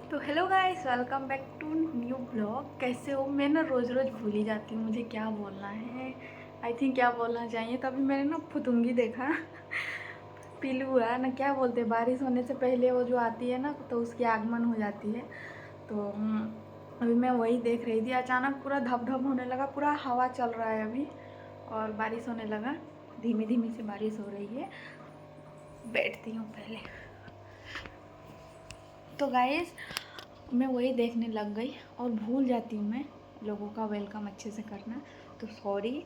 तो hello guys, welcome back to new blog. कैसे हो? मैं ना रोज़ रोज़ भूल ही जाती हूँ मुझे क्या बोलना है। आई थिंक क्या बोलना चाहिए। तो अभी मैंने ना फुदुंगी देखा पीलू हुआ ना, क्या बोलते हैं, बारिश होने से पहले वो जो आती है ना तो उसकी आगमन हो जाती है। तो अभी मैं वही देख रही थी। अचानक पूरा धप धप होने लगा, पूरा हवा चल रहा है अभी और बारिश होने लगा। धीमी धीमी सी बारिश हो रही है। बैठती हूँ पहले। तो गाइस मैं वही देखने लग गई और भूल जाती हूँ मैं लोगों का वेलकम अच्छे से करना। तो सॉरी।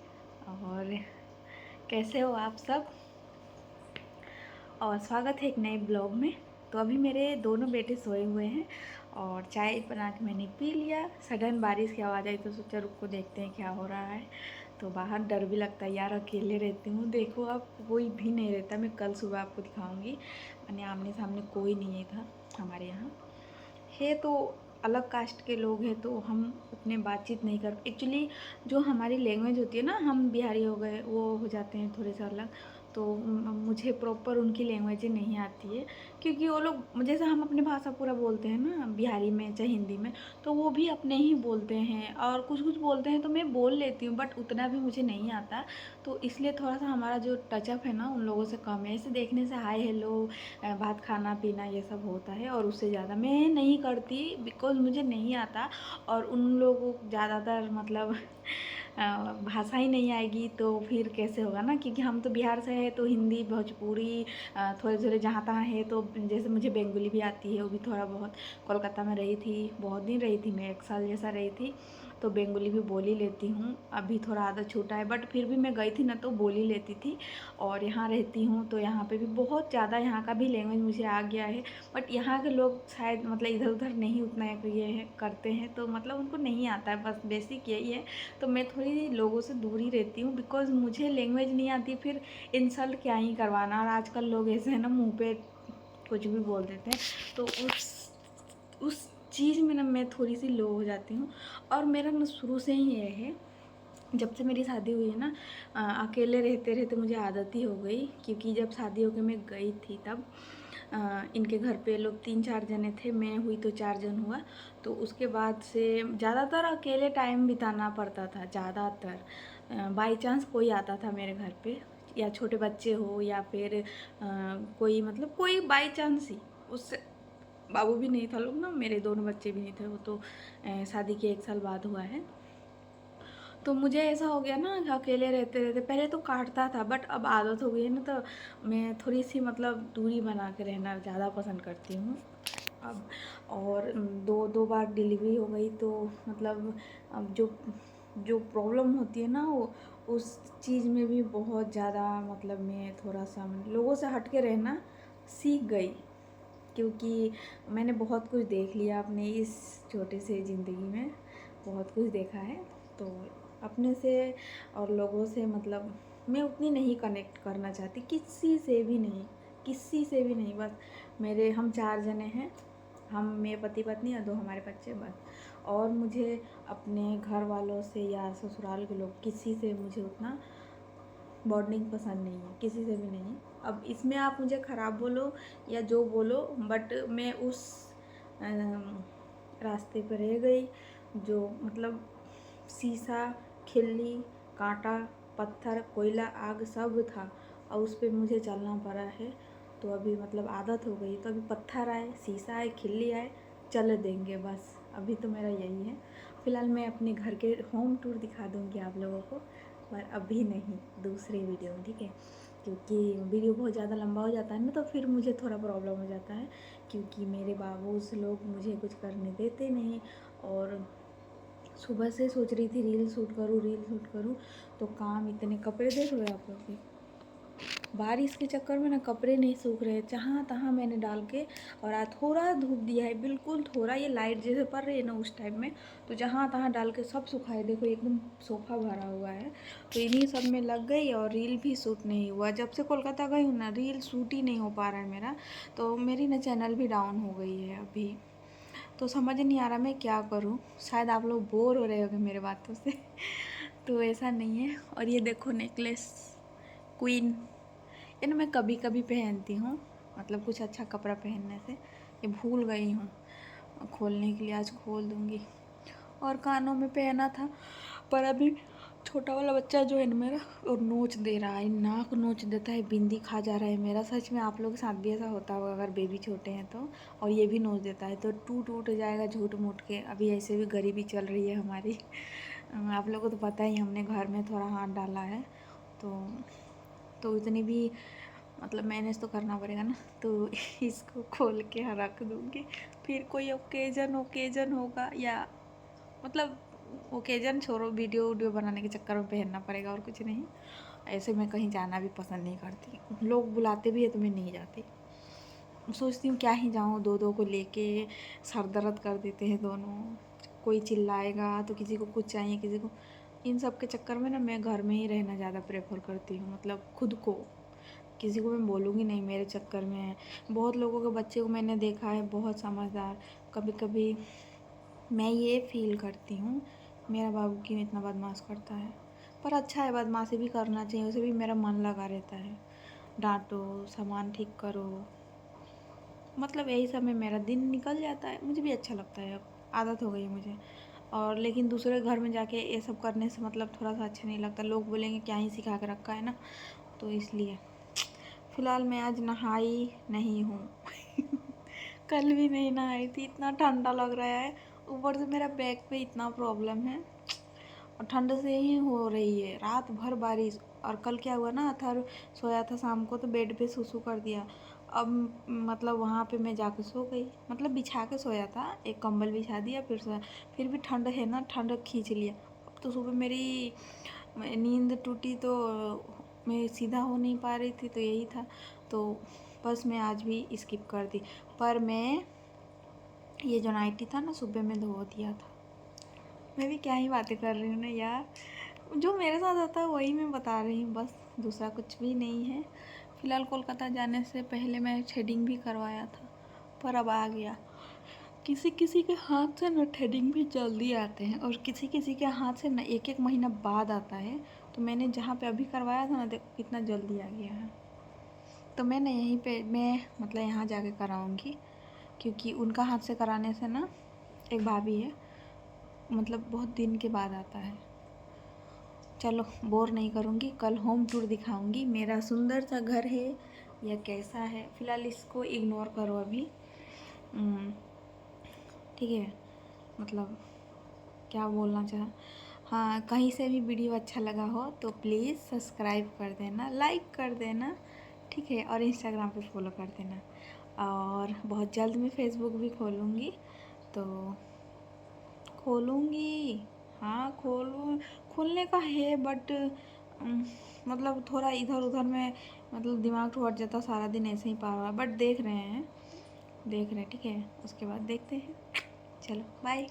और कैसे हो आप सब? और स्वागत है एक नए ब्लॉग में। तो अभी मेरे दोनों बेटे सोए हुए हैं और चाय बना के मैंने पी लिया। सडन बारिश की आवाज़ आई तो सोचा रुक को देखते हैं क्या हो रहा है। तो बाहर डर भी लगता है यार, अकेले रहती हूँ। देखो अब कोई भी नहीं रहता। मैं कल सुबह आपको दिखाऊंगी। मैंने आमने सामने कोई नहीं था हमारे यहाँ है। तो अलग कास्ट के लोग हैं तो हम उतने बातचीत नहीं कर एक्चुअली। जो हमारी लैंग्वेज होती है ना, हम बिहारी हो गए वो हो जाते हैं थोड़े से अलग। तो मुझे प्रॉपर उनकी लैंग्वेज नहीं आती है, क्योंकि वो लोग जैसे हम अपनी भाषा पूरा बोलते हैं ना बिहारी में चाहे हिंदी में, तो वो भी अपने ही बोलते हैं और कुछ कुछ बोलते हैं तो मैं बोल लेती हूँ, बट उतना भी मुझे नहीं आता। तो इसलिए थोड़ा सा हमारा जो टचअप है ना उन लोगों से कम है। ऐसे देखने से हाय हेलो, बात खाना पीना ये सब होता है और उससे ज़्यादा मैं नहीं करती, बिकॉज़ मुझे नहीं आता। और उन लोगों को ज़्यादातर मतलब भाषा ही नहीं आएगी तो फिर कैसे होगा ना, क्योंकि हम तो बिहार से है तो हिंदी भोजपुरी थोड़े थोड़े जहाँ तहाँ है। तो जैसे मुझे बंगाली भी आती है, वो भी थोड़ा बहुत। कोलकाता में रही थी, बहुत दिन रही थी मैं, 1 साल जैसा रही थी। तो बंगाली भी बोल ही लेती हूँ। अभी थोड़ा आदत छूटा है, बट फिर भी मैं गई थी ना तो बोल ही लेती थी। और यहाँ रहती हूँ तो यहाँ पे भी बहुत ज़्यादा यहाँ का भी लैंग्वेज मुझे आ गया है। बट यहाँ के लोग शायद मतलब इधर उधर नहीं उतना ये है करते हैं, तो मतलब उनको नहीं आता है, बस बेसिक यही है। तो मैं थोड़ी लोगों से दूर ही रहती हूँ, बिकॉज़ मुझे लैंग्वेज नहीं आती, फिर इंसल्ट क्या ही करवाना। और आजकल लोग ऐसे हैं ना, मुँह पे कुछ भी बोल देते हैं। तो उस चीज़ में ना मैं थोड़ी सी लो हो जाती हूँ। और मेरा ना शुरू से ही ये है, जब से मेरी शादी हुई है ना, अकेले रहते रहते मुझे आदत ही हो गई। क्योंकि जब शादी होकर मैं गई थी तब इनके घर पे लोग 3-4 जने थे, मैं हुई तो 4 जन हुआ। तो उसके बाद से ज़्यादातर अकेले टाइम बिताना पड़ता था। ज़्यादातर बाई चांस कोई आता था मेरे घर पे, या छोटे बच्चे हो या फिर कोई मतलब कोई बाई चांस ही। उससे बाबू भी नहीं था लोग ना, मेरे दोनों बच्चे भी नहीं थे। वो तो शादी के 1 साल बाद हुआ है। तो मुझे ऐसा हो गया ना कि अकेले रहते रहते पहले तो काटता था, बट अब आदत हो गई है ना, तो मैं थोड़ी सी मतलब दूरी बना के रहना ज़्यादा पसंद करती हूँ अब। और दो दो बार डिलीवरी हो गई तो मतलब अब जो जो प्रॉब्लम होती है ना वो उस चीज़ में भी बहुत ज़्यादा मतलब मैं थोड़ा सा लोगों से हट के रहना सीख गई। क्योंकि मैंने बहुत कुछ देख लिया अपने इस छोटे से ज़िंदगी में, बहुत कुछ देखा है। तो अपने से और लोगों से मतलब मैं उतनी नहीं कनेक्ट करना चाहती, किसी से भी नहीं, किसी से भी नहीं। बस मेरे हम 4 जने हैं, हम मेरे पति पत्नी और 2 हमारे बच्चे, बस। और मुझे अपने घर वालों से या ससुराल के लोग किसी से मुझे उतना बॉन्डिंग पसंद नहीं है, किसी से भी नहीं। अब इसमें आप मुझे ख़राब बोलो या जो बोलो, बट मैं उस रास्ते पर रह गई जो मतलब शीशा, खिल्ली, कांटा, पत्थर, कोयला, आग सब था और उस पर मुझे चलना पड़ा है। तो अभी मतलब आदत हो गई, तो अभी पत्थर आए, शीशा आए, खिल्ली आए, चल देंगे बस। अभी तो मेरा यही है। फ़िलहाल मैं अपने घर के होम टूर दिखा दूँगी आप लोगों को, पर अभी नहीं, दूसरे वीडियो में, ठीक है? क्योंकि वीडियो बहुत ज़्यादा लंबा हो जाता है ना, तो फिर मुझे थोड़ा प्रॉब्लम हो जाता है। क्योंकि मेरे बाबूस लोग मुझे कुछ करने देते नहीं। और सुबह से सोच रही थी रील शूट करूँ, रील शूट करूँ, तो काम इतने, कपड़े देख रहे हो आप लोग भी, बारिश के चक्कर में ना कपड़े नहीं सूख रहे, जहाँ तहाँ मैंने डाल के। और आज थोड़ा धूप दिया है, बिल्कुल थोड़ा, ये लाइट जैसे पड़ रही है ना उस टाइम में, तो जहाँ तहाँ डाल के सब सुखाए। देखो एकदम सोफा भरा हुआ है। तो इन्हीं सब में लग गई और रील भी शूट नहीं हुआ। जब से कोलकाता गई हूँ ना, रील शूट ही नहीं हो पा रहा है मेरा। तो मेरी ना चैनल भी डाउन हो गई है अभी। तो समझ नहीं आ रहा मैं क्या करूँ। शायद आप लोग बोर हो रहे होंगे मेरे बातों से तो ऐसा नहीं है। और ये देखो नेकलेस क्वीन, ये ना मैं कभी कभी पहनती हूँ, मतलब कुछ अच्छा कपड़ा पहनने से। ये भूल गई हूँ, खोलने के लिए आज खोल दूँगी। और कानों में पहना था, पर अभी छोटा वाला बच्चा जो है ना मेरा, और नोच दे रहा है, नाक नोच देता है, बिंदी खा जा रहा है मेरा। सच में आप लोगों के साथ भी ऐसा होता होगा अगर बेबी छोटे हैं तो, और ये भी नोच देता है तो टूट जाएगा झूठ मूठ के। अभी ऐसे भी गरीबी चल रही है हमारी। आप लोगों को तो पता ही, हमने घर में थोड़ा हाथ डाला है, तो इतनी भी मतलब मैनेज तो करना पड़ेगा ना। तो इसको खोल के रख दूँगी, फिर कोई ओकेजन होगा, या मतलब ओकेजन छोड़ो, वीडियो बनाने के चक्कर में पहनना पड़ेगा और कुछ नहीं। ऐसे मैं कहीं जाना भी पसंद नहीं करती, लोग बुलाते भी है तो मैं नहीं जाती। सोचती हूँ क्या ही जाऊँ, दो को लेके सर दर्द कर देते हैं दोनों। कोई चिल्लाएगा तो किसी को कुछ चाहिए, किसी को, इन सब के चक्कर में ना मैं घर में ही रहना ज़्यादा प्रेफर करती हूँ। मतलब खुद को, किसी को मैं बोलूँगी नहीं मेरे चक्कर में है। बहुत लोगों के बच्चे को मैंने देखा है बहुत समझदार, कभी कभी मैं ये फील करती हूँ मेरा बाबू क्यों इतना बदमाश करता है। पर अच्छा है, बदमाशी भी करना चाहिए, उसे भी मेरा मन लगा रहता है। डांटो, सामान ठीक करो, मतलब यही सब में मेरा दिन निकल जाता है। मुझे भी अच्छा लगता है, अब आदत हो गई है मुझे। और लेकिन दूसरे घर में जाके ये सब करने से मतलब थोड़ा सा अच्छा नहीं लगता, लोग बोलेंगे क्या ही सिखा के रखा है ना, तो इसलिए फ़िलहाल मैं आज नहाई नहीं हूँ। कल भी नहीं नहाई थी, इतना ठंडा लग रहा है, ऊपर से मेरा बैक पे इतना प्रॉब्लम है, और ठंड से ही हो रही है। रात भर बारिश, और कल क्या हुआ ना, अथर सोया था शाम को तो बेड पे सुसु कर दिया। अब मतलब वहाँ पे मैं जाके सो गई, मतलब बिछा के सोया था, एक कंबल बिछा दिया फिर सोया, फिर भी ठंड है ना, ठंड खींच लिया। अब तो सुबह मेरी नींद टूटी तो मैं सीधा हो नहीं पा रही थी, तो यही था। तो बस मैं आज भी स्किप कर दी। पर मैं ये जो नाइटी था ना, सुबह में धो दिया था। मैं भी क्या ही बातें कर रही हूँ ना यार, जो मेरे साथ होता है वही मैं बता रही हूँ, बस दूसरा कुछ भी नहीं है। फ़िलहाल कोलकाता जाने से पहले मैं थ्रेडिंग भी करवाया था, पर अब आ गया। किसी किसी के हाथ से ना थ्रेडिंग भी जल्दी आते हैं, और किसी किसी के हाथ से ना एक एक महीना बाद आता है। तो मैंने जहाँ पे अभी करवाया था ना, देखो कितना जल्दी आ गया है। तो मैं ना यहीं पे, मैं मतलब यहाँ जाके कराऊँगी, क्योंकि उनका हाथ से कराने से ना, एक भाभी है, मतलब बहुत दिन के बाद आता है। चलो बोर नहीं करूँगी, कल होम टूर दिखाऊँगी मेरा सुंदर सा घर है या कैसा है। फ़िलहाल इसको इग्नोर करो अभी, ठीक है। मतलब क्या बोलना चाहा, हाँ, कहीं से भी वीडियो अच्छा लगा हो तो प्लीज़ सब्सक्राइब कर देना, लाइक कर देना, ठीक है, और इंस्टाग्राम पे फॉलो कर देना। और बहुत जल्द मैं फेसबुक भी खोलूँगी, तो खोलूँगी, हाँ खोलने का है, बट मतलब थोड़ा इधर उधर में, मतलब दिमाग तो हट जाता, सारा दिन ऐसे ही पार हुआ, बट देख रहे हैं, ठीक है, उसके बाद देखते हैं। चलो बाय।